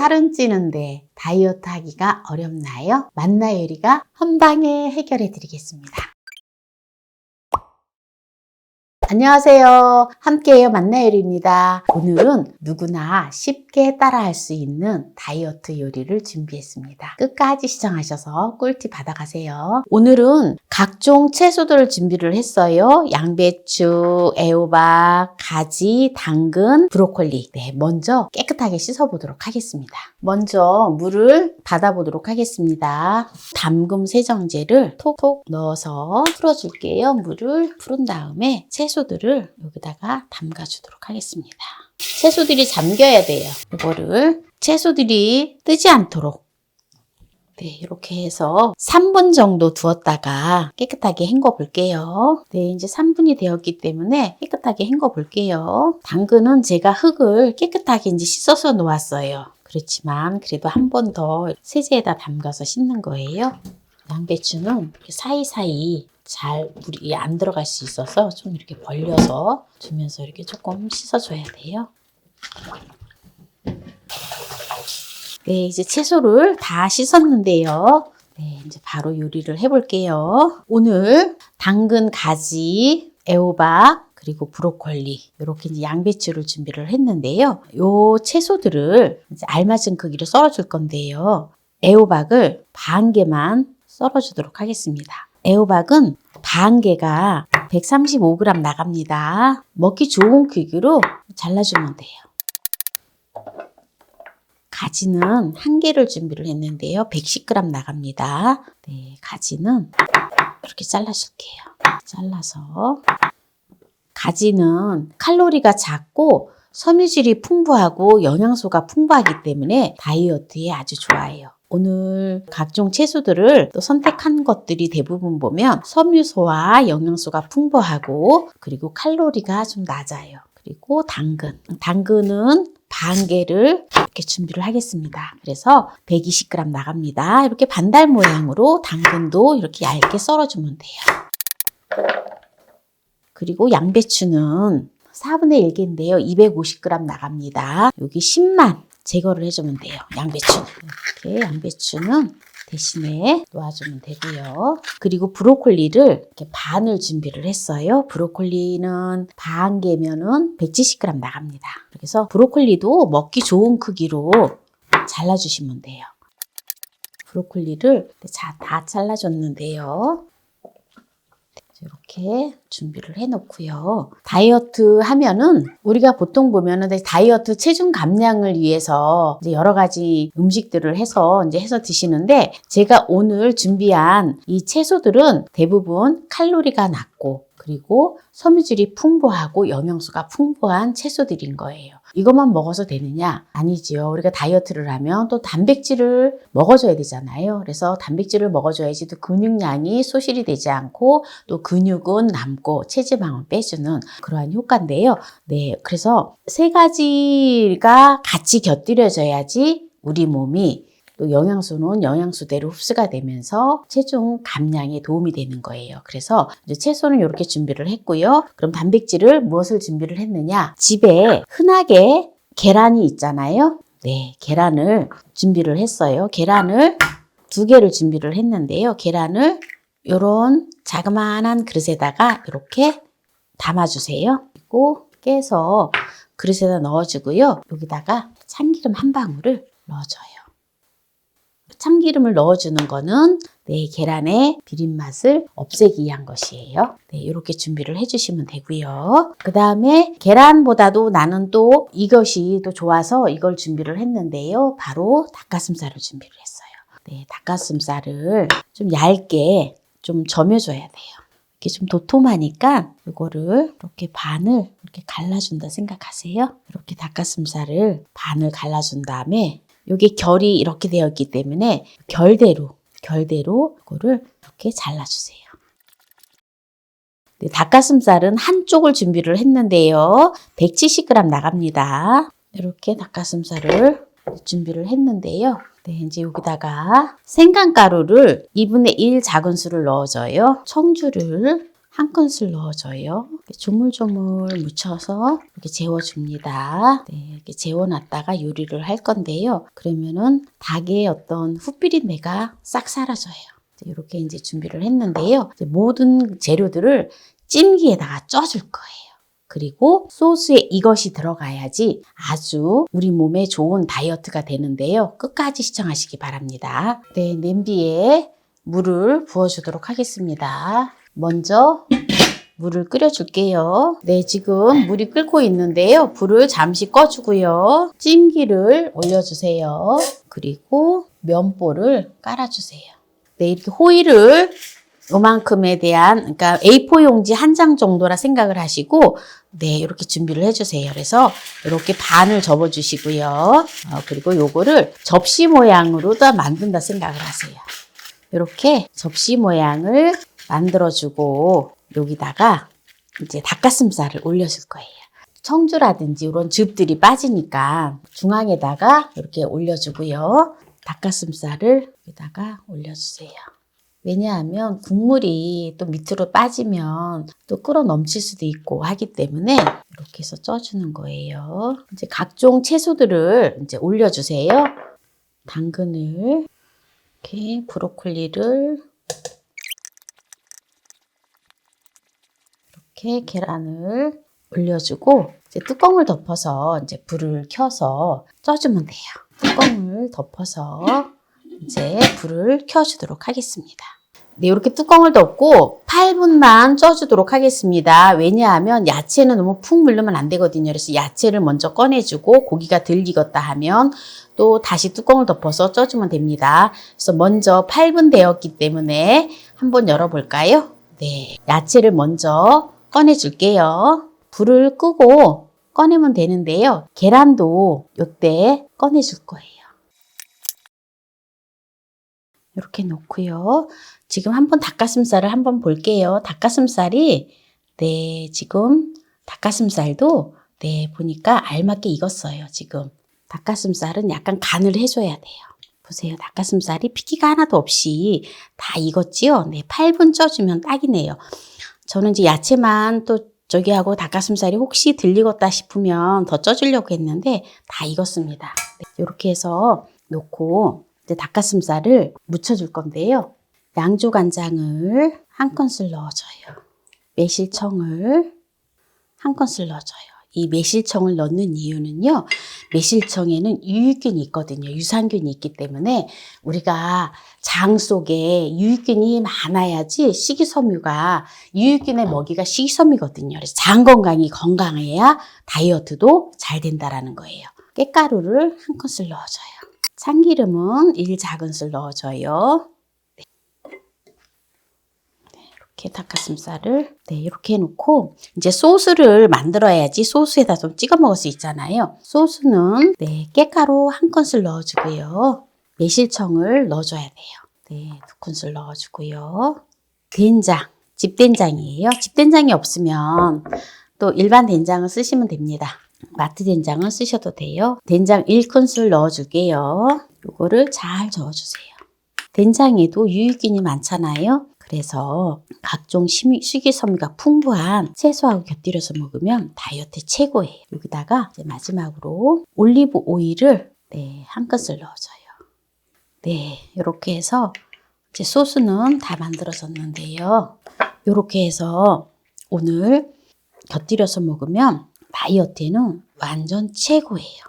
살은 찌는데 다이어트 하기가 어렵나요? 만나 요리가 한 방에 해결해 드리겠습니다. 안녕하세요. 함께해요 만나요리입니다. 오늘은 누구나 쉽게 따라할 수 있는 다이어트 요리를 준비했습니다. 끝까지 시청하셔서 꿀팁 받아가세요. 오늘은 각종 채소들을 준비를 했어요. 양배추, 애호박, 가지, 당근, 브로콜리. 네, 먼저 깨끗하게 씻어보도록 하겠습니다. 먼저 물을 받아보도록 하겠습니다. 담금 세정제를 톡톡 넣어서 풀어줄게요. 물을 풀은 다음에 채소들을 여기다가 담가주도록 하겠습니다. 채소들이 잠겨야 돼요. 이거를 채소들이 뜨지 않도록 네, 이렇게 해서 3분 정도 두었다가 깨끗하게 헹궈 볼게요. 네, 이제 3분이 되었기 때문에 깨끗하게 헹궈 볼게요. 당근은 제가 흙을 깨끗하게 이제 씻어서 놓았어요. 그렇지만 그래도 한 번 더 세제에다 담가서 씻는 거예요. 양배추는 사이사이 잘 물이 안 들어갈 수 있어서 좀 이렇게 벌려서 주면서 이렇게 조금 씻어줘야 돼요. 네, 이제 채소를 다 씻었는데요. 네, 이제 바로 요리를 해볼게요. 오늘 당근, 가지, 애호박, 그리고 브로콜리 이렇게 이제 양배추를 준비를 했는데요. 요 채소들을 이제 알맞은 크기로 썰어줄 건데요. 애호박을 반 개만 썰어주도록 하겠습니다. 애호박은 반 개가 135g 나갑니다. 먹기 좋은 크기로 잘라주면 돼요. 가지는 한 개를 준비를 했는데요. 110g 나갑니다. 네, 가지는 이렇게 잘라줄게요. 잘라서 가지는 칼로리가 작고 섬유질이 풍부하고 영양소가 풍부하기 때문에 다이어트에 아주 좋아요. 오늘 각종 채소들을 또 선택한 것들이 대부분 보면 섬유소와 영양소가 풍부하고 그리고 칼로리가 좀 낮아요. 그리고 당근은 반 개를 이렇게 준비를 하겠습니다. 그래서 120g 나갑니다. 이렇게 반달 모양으로 당근도 이렇게 얇게 썰어주면 돼요. 그리고 양배추는 4분의 1개인데요. 250g 나갑니다. 여기 10만 제거를 해주면 돼요. 양배추는. 이렇게 양배추는 대신에 놓아주면 되고요. 그리고 브로콜리를 이렇게 반을 준비를 했어요. 브로콜리는 반 개면은 170g 나갑니다. 그래서 브로콜리도 먹기 좋은 크기로 잘라주시면 돼요. 브로콜리를 다 잘라줬는데요. 이렇게 준비를 해놓고요. 다이어트 하면은 우리가 보통 보면은 다이어트 체중 감량을 위해서 이제 여러 가지 음식들을 해서 드시는데 제가 오늘 준비한 이 채소들은 대부분 칼로리가 낮고 그리고 섬유질이 풍부하고 영양소가 풍부한 채소들인 거예요. 이것만 먹어서 되느냐? 아니지요. 우리가 다이어트를 하면 또 단백질을 먹어줘야 되잖아요. 그래서 단백질을 먹어줘야지 또 근육량이 소실이 되지 않고 또 근육은 남고 체지방은 빼주는 그러한 효과인데요. 네, 그래서 세 가지가 같이 곁들여져야지 우리 몸이 또 영양소는 영양소대로 흡수가 되면서 체중 감량에 도움이 되는 거예요. 그래서 이제 채소는 이렇게 준비를 했고요. 그럼 단백질을 무엇을 준비를 했느냐? 집에 흔하게 계란이 있잖아요. 네, 계란을 준비를 했어요. 계란을 2개를 준비를 했는데요. 계란을 이런 자그마한 그릇에다가 이렇게 담아주세요. 그리고 깨서 그릇에다 넣어주고요. 여기다가 참기름 한 방울을 넣어줘요. 참기름을 넣어주는 거는 네, 계란의 비린맛을 없애기 위한 것이에요. 네, 이렇게 준비를 해주시면 되고요. 그 다음에 계란보다도 나는 또 이것이 또 좋아서 이걸 준비를 했는데요. 바로 닭가슴살을 준비를 했어요. 네, 닭가슴살을 좀 얇게 좀 점여줘야 돼요. 이렇게 좀 도톰하니까 이거를 이렇게 반을 이렇게 갈라준다 생각하세요. 이렇게 닭가슴살을 반을 갈라준 다음에 여기 결이 이렇게 되어 있기 때문에 결대로 이거를 이렇게 잘라주세요. 네, 닭가슴살은 한쪽을 준비를 했는데요. 170g 나갑니다. 이렇게 닭가슴살을 준비를 했는데요. 네, 이제 여기다가 생강가루를 2분의 1 작은술을 넣어줘요. 청주를 한 큰술 넣어줘요. 조물조물 묻혀서 이렇게 재워줍니다. 네, 이렇게 재워놨다가 요리를 할 건데요. 그러면은 닭의 어떤 흙비린내가 싹 사라져요. 이렇게 이제 준비를 했는데요. 이제 모든 재료들을 찜기에다가 쪄줄 거예요. 그리고 소스에 이것이 들어가야지 아주 우리 몸에 좋은 다이어트가 되는데요. 끝까지 시청하시기 바랍니다. 네, 냄비에 물을 부어주도록 하겠습니다. 먼저 물을 끓여줄게요. 네, 지금 물이 끓고 있는데요. 불을 잠시 꺼주고요. 찜기를 올려주세요. 그리고 면보를 깔아주세요. 네, 이렇게 호일을 요만큼에 대한, 그러니까 A4 용지 한 장 정도라 생각을 하시고, 네, 이렇게 준비를 해주세요. 그래서 이렇게 반을 접어주시고요. 그리고 요거를 접시 모양으로 다 만든다 생각을 하세요. 이렇게 접시 모양을 만들어주고, 여기다가 이제 닭가슴살을 올려줄 거예요. 청주라든지 이런 즙들이 빠지니까 중앙에다가 이렇게 올려주고요. 닭가슴살을 여기다가 올려주세요. 왜냐하면 국물이 또 밑으로 빠지면 또 끓어 넘칠 수도 있고 하기 때문에 이렇게 해서 쪄주는 거예요. 이제 각종 채소들을 이제 올려주세요. 당근을, 이렇게 브로콜리를, 이렇게 계란을 올려주고 이제 뚜껑을 덮어서 이제 불을 켜서 쪄주면 돼요. 뚜껑을 덮어서 이제 불을 켜주도록 하겠습니다. 네, 이렇게 뚜껑을 덮고 8분만 쪄주도록 하겠습니다. 왜냐하면 야채는 너무 푹 물르면 안 되거든요. 그래서 야채를 먼저 꺼내주고 고기가 덜 익었다 하면 또 다시 뚜껑을 덮어서 쪄주면 됩니다. 그래서 먼저 8분 되었기 때문에 한번 열어볼까요? 네, 야채를 먼저 꺼내줄게요. 불을 끄고 꺼내면 되는데요. 계란도 이때 꺼내줄 거예요. 이렇게 놓고요. 지금 한번 닭가슴살을 한번 볼게요. 닭가슴살이 네, 지금 닭가슴살도 네, 보니까 알맞게 익었어요. 지금 닭가슴살은 약간 간을 해줘야 돼요. 보세요. 닭가슴살이 피기가 하나도 없이 다 익었지요. 네, 8분 쪄주면 딱이네요. 저는 이제 야채만 또 저기 하고 닭가슴살이 혹시 덜 익었다 싶으면 더 쪄주려고 했는데 다 익었습니다. 네, 이렇게 해서 놓고 이제 닭가슴살을 무쳐줄 건데요. 양조간장을 한 큰술 넣어줘요. 매실청을 한 큰술 넣어줘요. 이 매실청을 넣는 이유는요. 매실청에는 유익균이 있거든요. 유산균이 있기 때문에 우리가 장 속에 유익균이 많아야지 식이섬유가 유익균의 먹이가 식이섬유거든요. 그래서 장 건강이 건강해야 다이어트도 잘 된다라는 거예요. 깻가루를 한 큰술 넣어줘요. 참기름은 1작은술 넣어줘요. 네. 이렇게 닭가슴살을 네, 이렇게 해놓고 이제 소스를 만들어야지 소스에다 좀 찍어 먹을 수 있잖아요. 소스는 네, 깻가루 한 큰술 넣어주고요. 매실청을 넣어줘야 돼요. 네, 2큰술 넣어주고요. 된장, 집된장이에요. 집된장이 없으면 또 일반 된장을 쓰시면 됩니다. 마트 된장을 쓰셔도 돼요. 된장 1큰술 넣어줄게요. 요거를 잘 저어주세요. 된장에도 유익균이 많잖아요. 그래서 각종 식이섬유가 풍부한 채소하고 곁들여서 먹으면 다이어트 최고예요. 여기다가 이제 마지막으로 올리브 오일을 네, 한 큰술 넣어줘요. 네, 이렇게 해서 이제 소스는 다 만들어졌는데요. 이렇게 해서 오늘 곁들여서 먹으면 다이어트에는 완전 최고예요.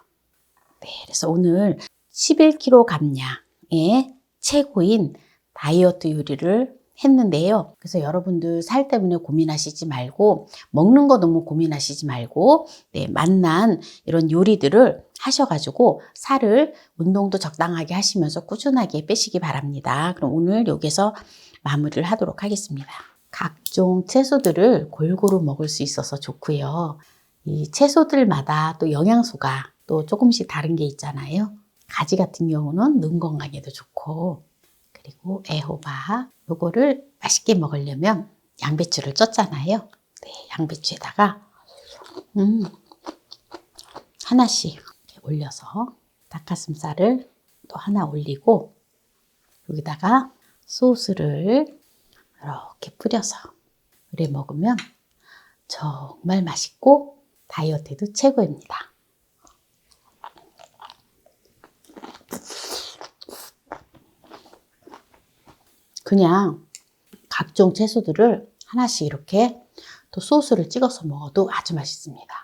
네, 그래서 오늘 11kg 감량의 최고인 다이어트 요리를 했는데요. 그래서 여러분들 살 때문에 고민하시지 말고 먹는 거 너무 고민하시지 말고 네, 맛난 이런 요리들을 하셔가지고 살을 운동도 적당하게 하시면서 꾸준하게 빼시기 바랍니다. 그럼 오늘 여기서 마무리를 하도록 하겠습니다. 각종 채소들을 골고루 먹을 수 있어서 좋고요. 이 채소들마다 또 영양소가 또 조금씩 다른 게 있잖아요. 가지 같은 경우는 눈 건강에도 좋고, 그리고 애호박 요거를 맛있게 먹으려면 양배추를 쪘잖아요. 네, 양배추에다가 하나씩 올려서 닭가슴살을 또 하나 올리고 여기다가 소스를 이렇게 뿌려서 요리 먹으면 정말 맛있고 다이어트에도 최고입니다. 그냥 각종 채소들을 하나씩 이렇게 또 소스를 찍어서 먹어도 아주 맛있습니다.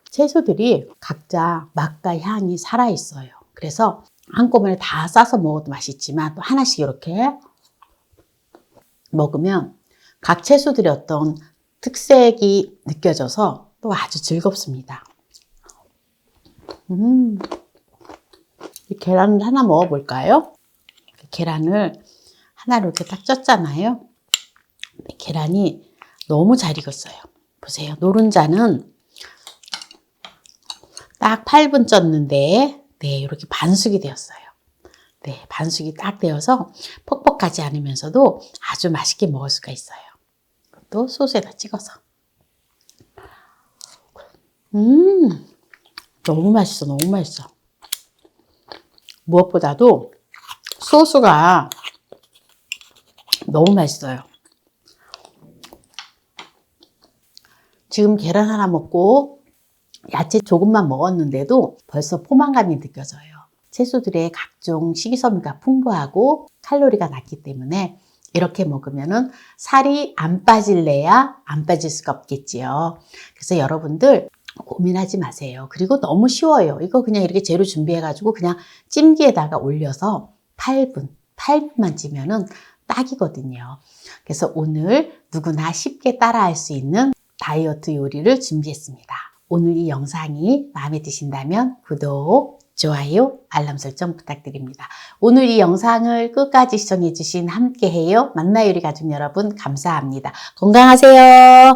채소들이 각자 맛과 향이 살아있어요. 그래서 한꺼번에 다 싸서 먹어도 맛있지만 또 하나씩 이렇게 먹으면 각 채소들의 어떤 특색이 느껴져서 또 아주 즐겁습니다. 이 계란을 하나 먹어볼까요? 계란을 하나로 이렇게 딱 쪘잖아요. 계란이 너무 잘 익었어요. 보세요. 노른자는 딱 8분 쪘는데 네, 이렇게 반숙이 되었어요. 네, 반숙이 딱 되어서 퍽퍽하지 않으면서도 아주 맛있게 먹을 수가 있어요. 또 소스에다 찍어서. 너무 맛있어, 너무 맛있어. 무엇보다도 소스가 너무 맛있어요. 지금 계란 하나 먹고 야채 조금만 먹었는데도 벌써 포만감이 느껴져요. 채소들의 각종 식이섬유가 풍부하고 칼로리가 낮기 때문에 이렇게 먹으면은 살이 안 빠질래야 안 빠질 수가 없겠지요. 그래서 여러분들 고민하지 마세요. 그리고 너무 쉬워요. 이거 그냥 이렇게 재료 준비해가지고 그냥 찜기에다가 올려서 8분만 찌면은 딱이거든요. 그래서 오늘 누구나 쉽게 따라할 수 있는 다이어트 요리를 준비했습니다. 오늘 이 영상이 마음에 드신다면 구독, 좋아요, 알람 설정 부탁드립니다. 오늘 이 영상을 끝까지 시청해주신 함께해요 만나요리 가족 여러분 감사합니다. 건강하세요.